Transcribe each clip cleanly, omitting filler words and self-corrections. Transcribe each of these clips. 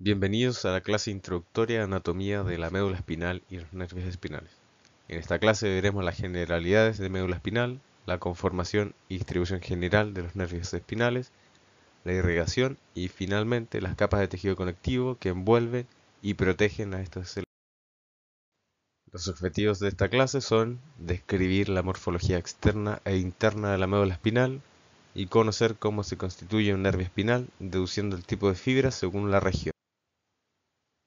Bienvenidos a la clase introductoria de anatomía de la médula espinal y los nervios espinales. En esta clase veremos las generalidades de médula espinal, la conformación y distribución general de los nervios espinales, la irrigación y finalmente las capas de tejido conectivo que envuelven y protegen a estas células. Los objetivos de esta clase son describir la morfología externa e interna de la médula espinal y conocer cómo se constituye un nervio espinal, deduciendo el tipo de fibra según la región.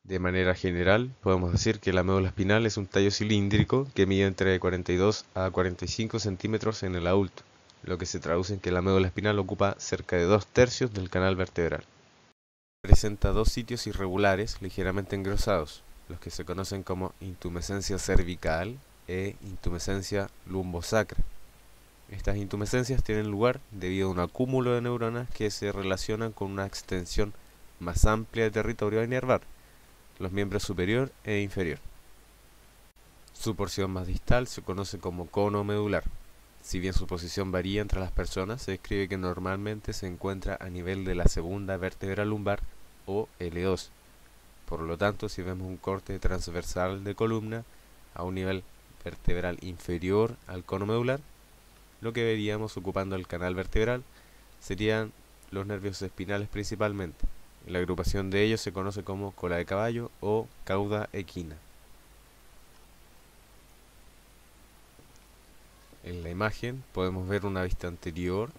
De manera general, podemos decir que la médula espinal es un tallo cilíndrico que mide entre 42 a 45 centímetros en el adulto, lo que se traduce en que la médula espinal ocupa cerca de 2/3 del canal vertebral. Presenta dos sitios irregulares ligeramente engrosados, los que se conocen como intumescencia cervical e intumescencia lumbosacra. Estas intumescencias tienen lugar debido a un acúmulo de neuronas que se relacionan con una extensión más amplia de territorio a inervar, los miembros superior e inferior. Su porción más distal se conoce como cono medular. Si bien su posición varía entre las personas, se describe que normalmente se encuentra a nivel de la segunda vértebra lumbar o L2. Por lo tanto, si vemos un corte transversal de columna a un nivel vertebral inferior al cono medular, lo que veríamos ocupando el canal vertebral serían los nervios espinales principalmente. La agrupación de ellos se conoce como cola de caballo o cauda equina. En la imagen podemos ver una vista anterior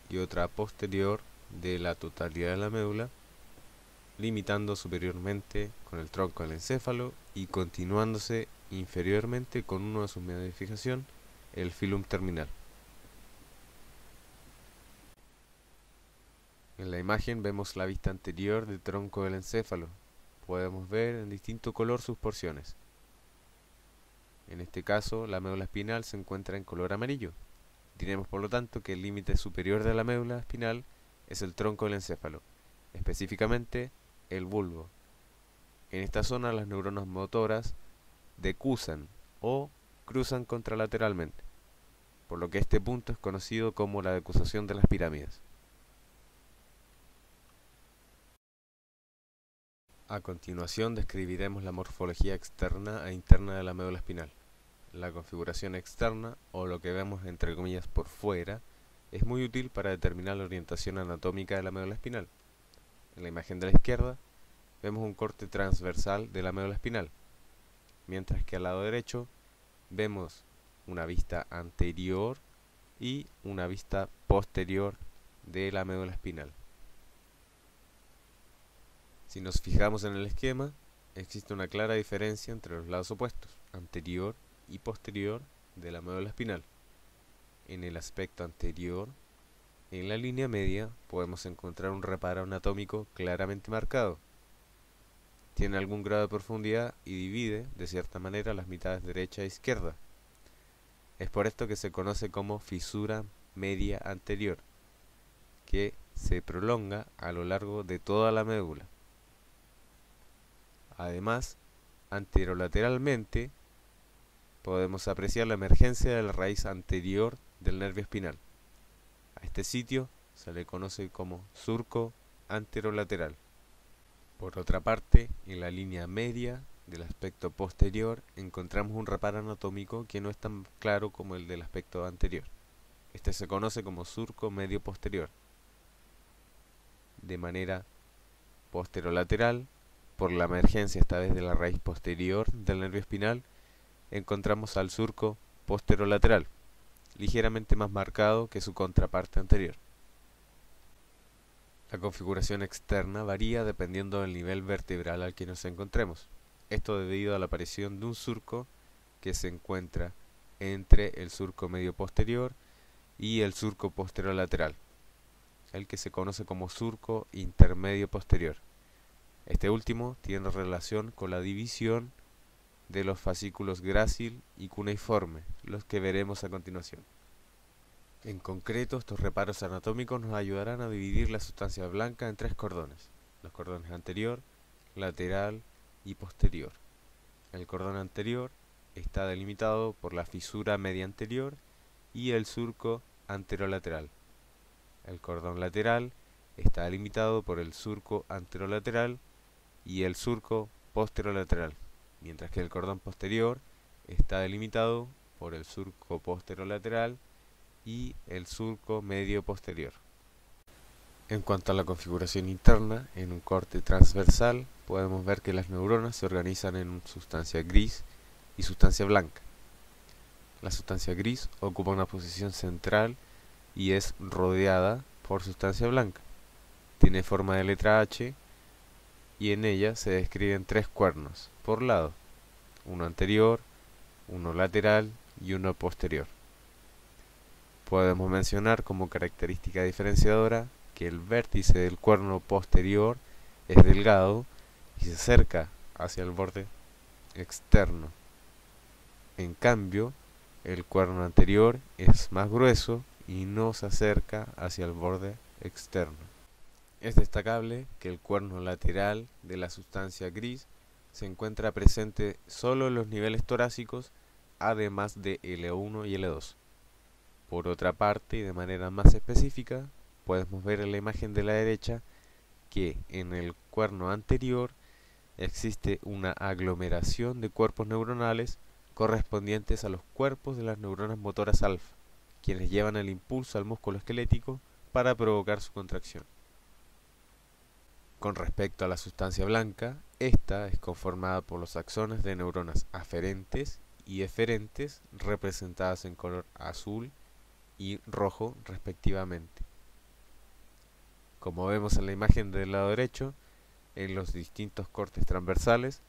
y otra posterior de la totalidad de la médula, limitando superiormente con el tronco del encéfalo y continuándose inferiormente con uno de sus medios de fijación, el filum terminal. En la imagen vemos la vista anterior del tronco del encéfalo. Podemos ver en distinto color sus porciones. En este caso, la médula espinal se encuentra en color amarillo. Diremos por lo tanto que el límite superior de la médula espinal es el tronco del encéfalo, específicamente el bulbo. En esta zona las neuronas motoras decusan o cruzan contralateralmente, por lo que este punto es conocido como la decusación de las pirámides. A continuación describiremos la morfología externa e interna de la médula espinal. La configuración externa, o lo que vemos entre comillas por fuera, es muy útil para determinar la orientación anatómica de la médula espinal. En la imagen de la izquierda vemos un corte transversal de la médula espinal, mientras que al lado derecho vemos una vista anterior y una vista posterior de la médula espinal. Si nos fijamos en el esquema, existe una clara diferencia entre los lados opuestos, anterior y posterior de la médula espinal. En el aspecto anterior, en la línea media, podemos encontrar un reparo anatómico claramente marcado. Tiene algún grado de profundidad y divide, de cierta manera, las mitades derecha e izquierda. Es por esto que se conoce como fisura media anterior, que se prolonga a lo largo de toda la médula. Además, anterolateralmente, podemos apreciar la emergencia de la raíz anterior del nervio espinal. A este sitio se le conoce como surco anterolateral. Por otra parte, en la línea media del aspecto posterior encontramos un reparo anatómico que no es tan claro como el del aspecto anterior. Este se conoce como surco medio posterior. De manera posterolateral, por la emergencia esta vez de la raíz posterior del nervio espinal, encontramos al surco posterolateral, ligeramente más marcado que su contraparte anterior. La configuración externa varía dependiendo del nivel vertebral al que nos encontremos. Esto debido a la aparición de un surco que se encuentra entre el surco medio posterior y el surco posterolateral, el que se conoce como surco intermedio posterior. Este último tiene relación con la división de los fascículos grácil y cuneiforme, los que veremos a continuación. En concreto, estos reparos anatómicos nos ayudarán a dividir la sustancia blanca en tres cordones: los cordones anterior, lateral y posterior. El cordón anterior está delimitado por la fisura media anterior y el surco anterolateral. El cordón lateral está delimitado por el surco anterolateral y el surco posterolateral, mientras que el cordón posterior está delimitado por el surco posterolateral y el surco medio posterior. En cuanto a la configuración interna, en un corte transversal podemos ver que las neuronas se organizan en sustancia gris y sustancia blanca. La sustancia gris ocupa una posición central y es rodeada por sustancia blanca. Tiene forma de letra H y en ella se describen 3 cuernos por lado, uno anterior, uno lateral y uno posterior. Podemos mencionar como característica diferenciadora que el vértice del cuerno posterior es delgado y se acerca hacia el borde externo. En cambio, el cuerno anterior es más grueso y no se acerca hacia el borde externo. Es destacable que el cuerno lateral de la sustancia gris se encuentra presente solo en los niveles torácicos, además de L1 y L2. Por otra parte, y de manera más específica, podemos ver en la imagen de la derecha que en el cuerno anterior existe una aglomeración de cuerpos neuronales correspondientes a los cuerpos de las neuronas motoras alfa, quienes llevan el impulso al músculo esquelético para provocar su contracción. Con respecto a la sustancia blanca, esta es conformada por los axones de neuronas aferentes y eferentes representadas en color azul y rojo respectivamente. Como vemos en la imagen del lado derecho, en los distintos cortes transversales,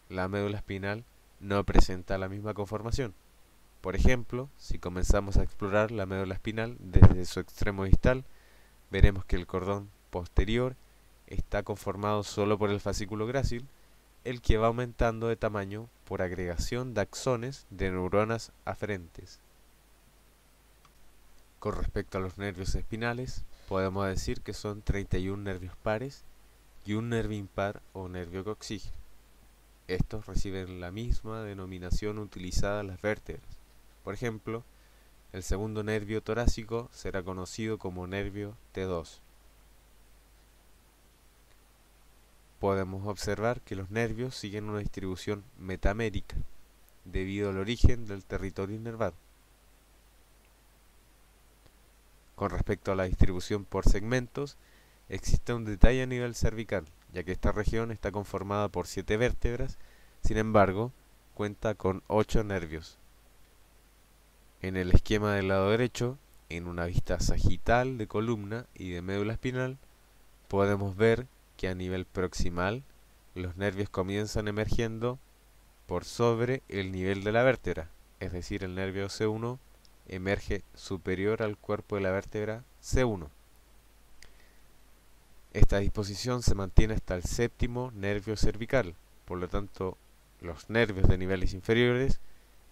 la médula espinal no presenta la misma conformación. Por ejemplo, si comenzamos a explorar la médula espinal desde su extremo distal, veremos que el cordón posterior está conformado solo por el fascículo grácil, el que va aumentando de tamaño por agregación de axones de neuronas aferentes. Con respecto a los nervios espinales, podemos decir que son 31 nervios pares y un nervio impar o nervio coxígeno. Estos reciben la misma denominación utilizada en las vértebras. Por ejemplo, el segundo nervio torácico será conocido como nervio T2. Podemos observar que los nervios siguen una distribución metamérica, debido al origen del territorio inervado. Con respecto a la distribución por segmentos, existe un detalle a nivel cervical, ya que esta región está conformada por 7 vértebras, sin embargo, cuenta con 8 nervios. En el esquema del lado derecho, en una vista sagital de columna y de médula espinal, podemos ver que a nivel proximal, los nervios comienzan emergiendo por sobre el nivel de la vértebra, es decir, el nervio C1 emerge superior al cuerpo de la vértebra C1. Esta disposición se mantiene hasta el séptimo nervio cervical, por lo tanto, los nervios de niveles inferiores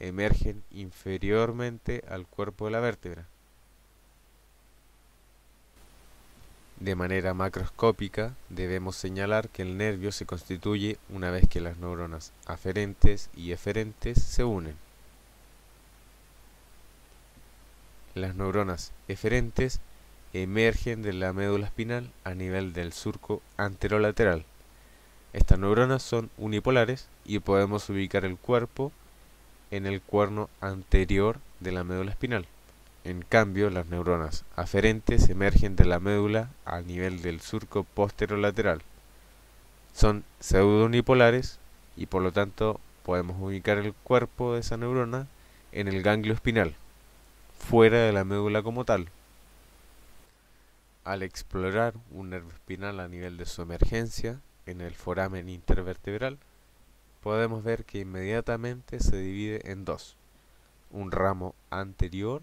emergen inferiormente al cuerpo de la vértebra. De manera macroscópica, debemos señalar que el nervio se constituye una vez que las neuronas aferentes y eferentes se unen. Las neuronas eferentes emergen de la médula espinal a nivel del surco anterolateral. Estas neuronas son unipolares y podemos ubicar el cuerpo en el cuerno anterior de la médula espinal. En cambio, las neuronas aferentes emergen de la médula a nivel del surco posterolateral. Son pseudounipolares y por lo tanto podemos ubicar el cuerpo de esa neurona en el ganglio espinal, fuera de la médula como tal. Al explorar un nervio espinal a nivel de su emergencia en el foramen intervertebral, podemos ver que inmediatamente se divide en dos, un ramo anterior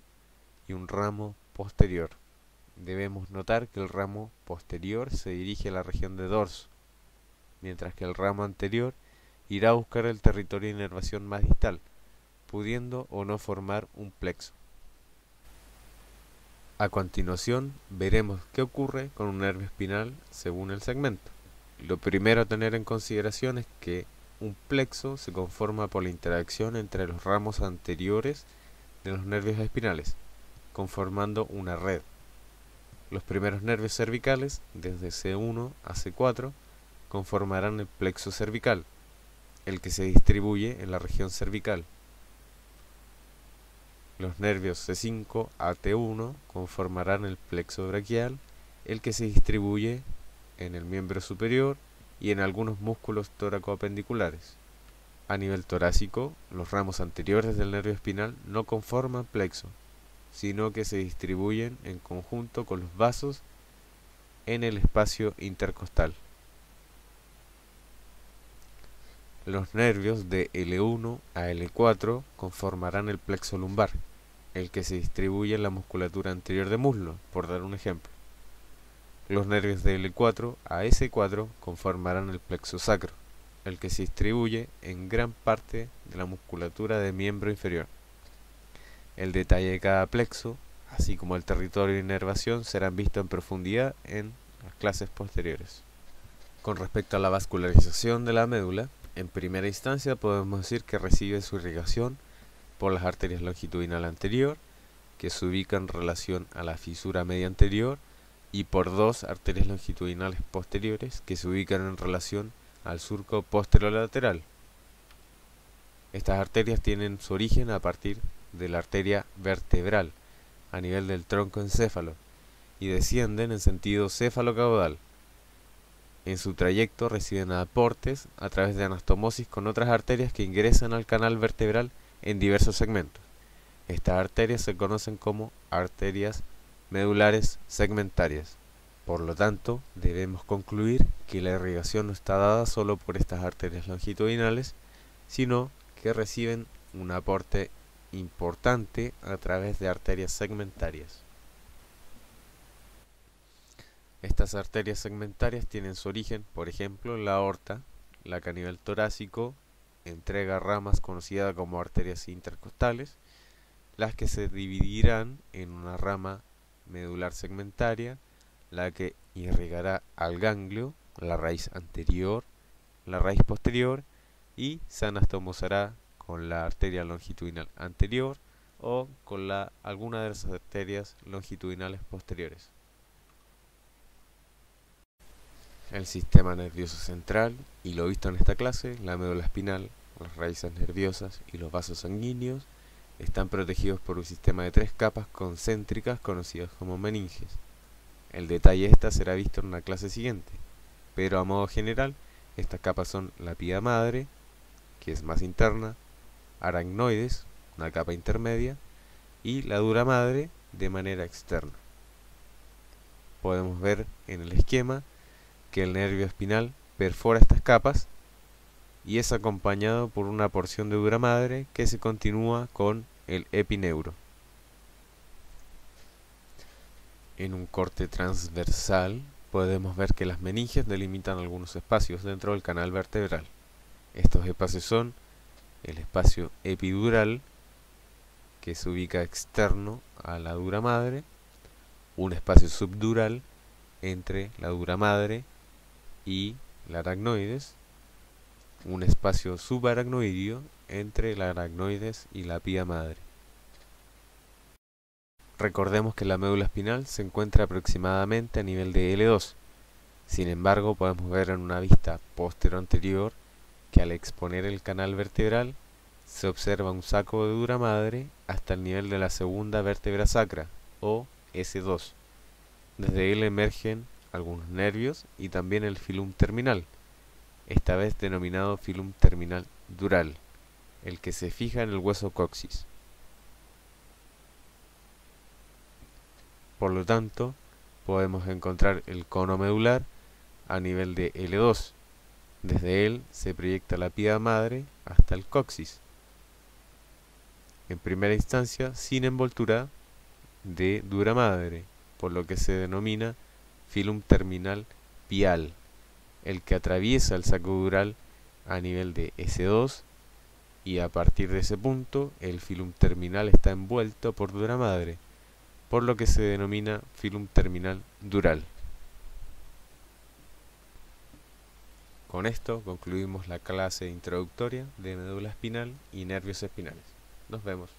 y un ramo posterior. Debemos notar que el ramo posterior se dirige a la región de dorso, mientras que el ramo anterior irá a buscar el territorio de inervación más distal, pudiendo o no formar un plexo. A continuación, veremos qué ocurre con un nervio espinal según el segmento. Lo primero a tener en consideración es que un plexo se conforma por la interacción entre los ramos anteriores de los nervios espinales, conformando una red. Los primeros nervios cervicales, desde C1 a C4, conformarán el plexo cervical, el que se distribuye en la región cervical. Los nervios C5 a T1 conformarán el plexo braquial, el que se distribuye en el miembro superior y en algunos músculos tóraco-apendiculares. A nivel torácico, los ramos anteriores del nervio espinal no conforman plexo, sino que se distribuyen en conjunto con los vasos en el espacio intercostal. Los nervios de L1 a L4 conformarán el plexo lumbar, el que se distribuye en la musculatura anterior de muslo, por dar un ejemplo. Los nervios de L4 a S4 conformarán el plexo sacro, el que se distribuye en gran parte de la musculatura de miembro inferior. El detalle de cada plexo, así como el territorio de inervación, serán vistos en profundidad en las clases posteriores. Con respecto a la vascularización de la médula, en primera instancia podemos decir que recibe su irrigación por las arterias longitudinal anterior, que se ubican en relación a la fisura media anterior, y por dos arterias longitudinales posteriores, que se ubican en relación al surco posterolateral. Estas arterias tienen su origen a partir de la arteria vertebral, a nivel del tronco encéfalo, y descienden en sentido céfalo-caudal. En su trayecto reciben aportes a través de anastomosis con otras arterias que ingresan al canal vertebral en diversos segmentos. Estas arterias se conocen como arterias medulares segmentarias. Por lo tanto, debemos concluir que la irrigación no está dada solo por estas arterias longitudinales, sino que reciben un aporte importante a través de arterias segmentarias. Estas arterias segmentarias tienen su origen, por ejemplo, en la aorta, la que a nivel torácico entrega ramas conocidas como arterias intercostales, las que se dividirán en una rama medular segmentaria, la que irrigará al ganglio, la raíz anterior, la raíz posterior, y se anastomosará con la arteria longitudinal anterior o con alguna de las arterias longitudinales posteriores. El sistema nervioso central, y lo visto en esta clase, la médula espinal, las raíces nerviosas y los vasos sanguíneos, están protegidos por un sistema de 3 capas concéntricas conocidas como meninges. El detalle de esta será visto en una clase siguiente, pero a modo general, estas capas son la pía madre, que es más interna, aracnoides, una capa intermedia, y la dura madre de manera externa. Podemos ver en el esquema que el nervio espinal perfora estas capas y es acompañado por una porción de dura madre que se continúa con el epineuro. En un corte transversal podemos ver que las meninges delimitan algunos espacios dentro del canal vertebral. Estos espacios son el espacio epidural, que se ubica externo a la dura madre, un espacio subdural entre la dura madre y la aracnoides, un espacio subaracnoideo entre la aracnoides y la pía madre. Recordemos que la médula espinal se encuentra aproximadamente a nivel de L2. Sin embargo, podemos ver en una vista postero-anterior que al exponer el canal vertebral se observa un saco de dura madre hasta el nivel de la segunda vértebra sacra, o S2. Desde él emergen algunos nervios y también el filum terminal, esta vez denominado filum terminal dural, el que se fija en el hueso coxis. Por lo tanto, podemos encontrar el cono medular a nivel de L2. Desde él se proyecta la pía madre hasta el coxis. En primera instancia, sin envoltura de dura madre, por lo que se denomina filum terminal pial, el que atraviesa el saco dural a nivel de S2, y a partir de ese punto el filum terminal está envuelto por dura madre, por lo que se denomina filum terminal dural. Con esto concluimos la clase introductoria de médula espinal y nervios espinales. Nos vemos.